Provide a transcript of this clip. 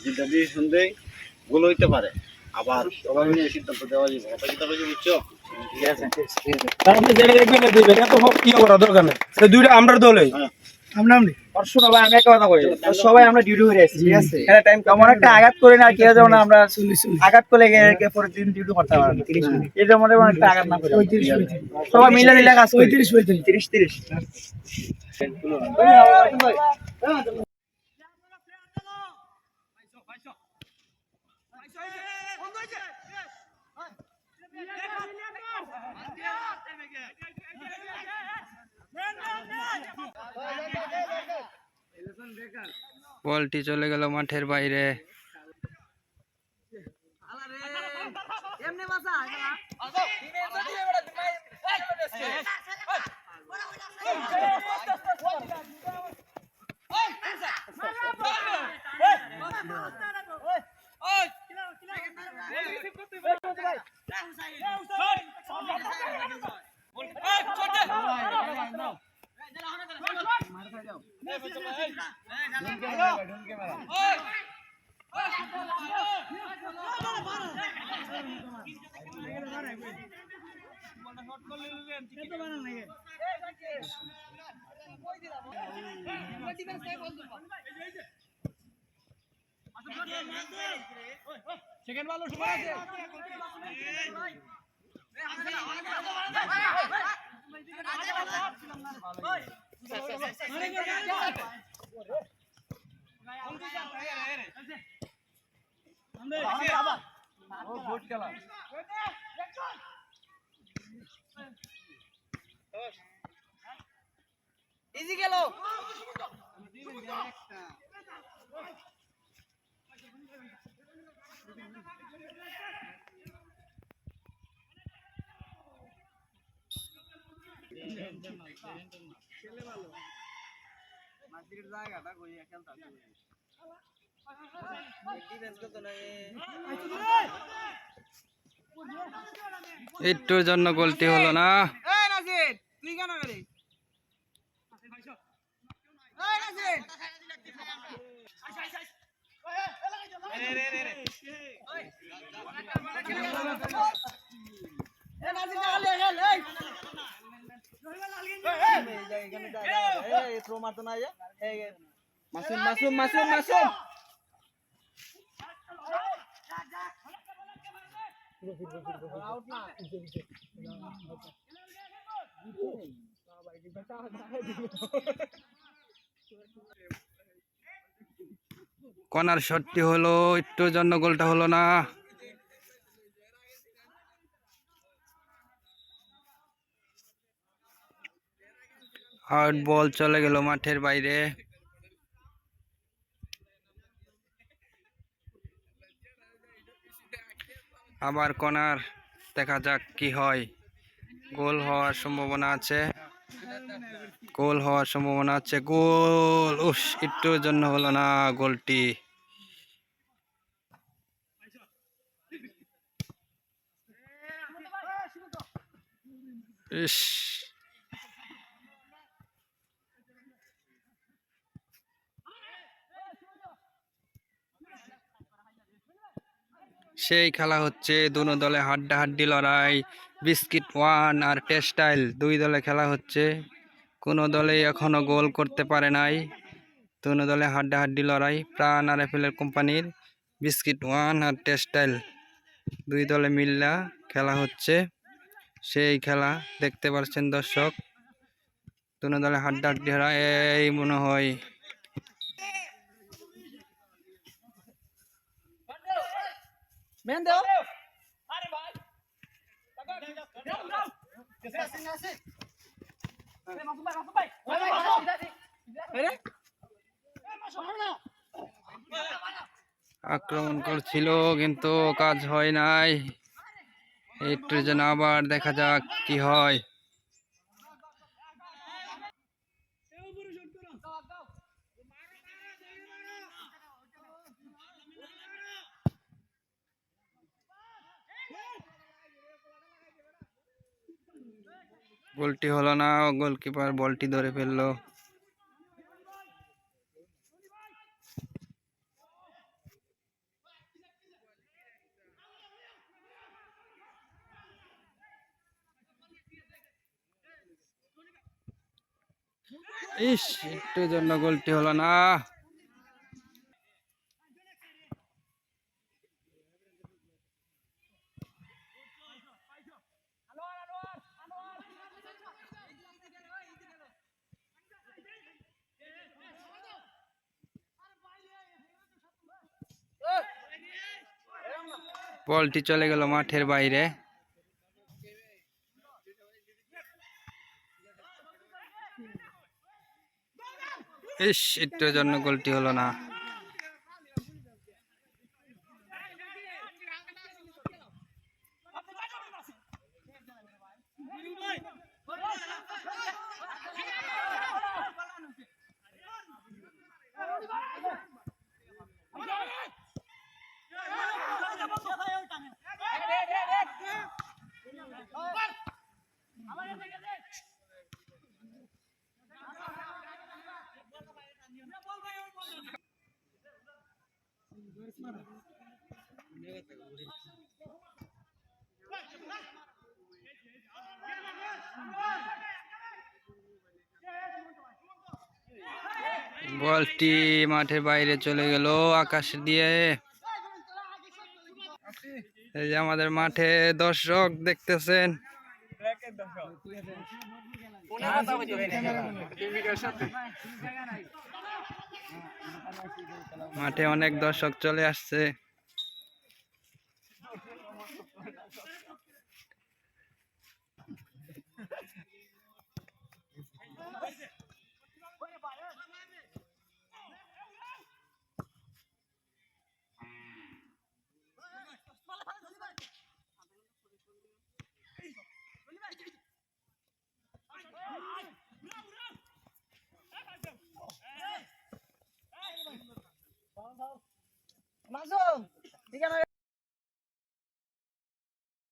যেটা দিয়ে শুনতে গোল হইতে পারে, আবার সবাই মিলে সিদ্ধান্ত দেওয়া যাবে। কথা কি তবে বুঝছো? ঠিক আছে, তাহলে যেটা দেখবেন দিবেন, এত কি করা দরকার নেই। এই দুইটা আমরা দলে আমরা শোনো ভাই, আমি একটা কথা কই, সবাই আমরা ডিউটি করে আসছি, ঠিক আছে? এটা টাইম কেমন একটা আঘাত করে না, কেউ যেমন আমরা আঘাত করলে পরের দিন ডিউটি করতে পারবো না। এটা মনে হয় একটা আঘাত না করে সবাই মিলে মিলে কাজ 35 30 বলটি চলে গেল মাঠের বাইরে। সেকেন্ড বল সময় আছে। ইজি গেল। একটুর জন্য গোলটি হলো না। মাসুম মাসুম মাসুম মাসুম কর্নার শটটি হলো, একটুর জন্য গোলটা হলো না। আউট বল চলে গেল মাঠের বাইরে। আবার কর্নার, দেখা যাক কি হয়। গোল হওয়ার সম্ভাবনা আছে, গোল হওয়ার সম্ভাবনা আছে। গোল, উস, একটুর জন্য হলো না গোলটি। ইস, সেই খেলা হচ্ছে, দুনো দলে হাড্ডাহাড্ডি লড়াই। বিস্কিট ওয়ান আর টেক্সটাইল, দুই দলে খেলা হচ্ছে। কোনো দলে এখনো গোল করতে পারে নাই। দুনো দলে হাড্ডাহাড্ডি লড়াই। প্রাণ আর অ্যাপেলের কোম্পানির বিস্কিট ওয়ান আর টেক্সটাইল, দুই দলে মিল্লা খেলা হচ্ছে। সেই খেলা দেখতে পাচ্ছেন দর্শক, দুনো দলে হাড্ডাহাড্ডি লড়াই। এই মনে হয় আক্রমণ করছিল কিন্তু কাজ হয় নাই। একটু যেন আবার দেখা যাক কি হয়। গোলটি হলো না, গোলকিপার বলটি ধরে ফেললো। ইস, একটু জন্য গোলটি হলো না। বলটি চলে গেল মাঠের বাইরে। ইস, একটুর জন্য গোলটি হলো না। বলটি মাঠের বাইরে চলে গেল আকাশ দিয়ে। এই যে আমাদের মাঠে দর্শক দেখতেছেন, মাঠে অনেক দর্শক চলে আসছে।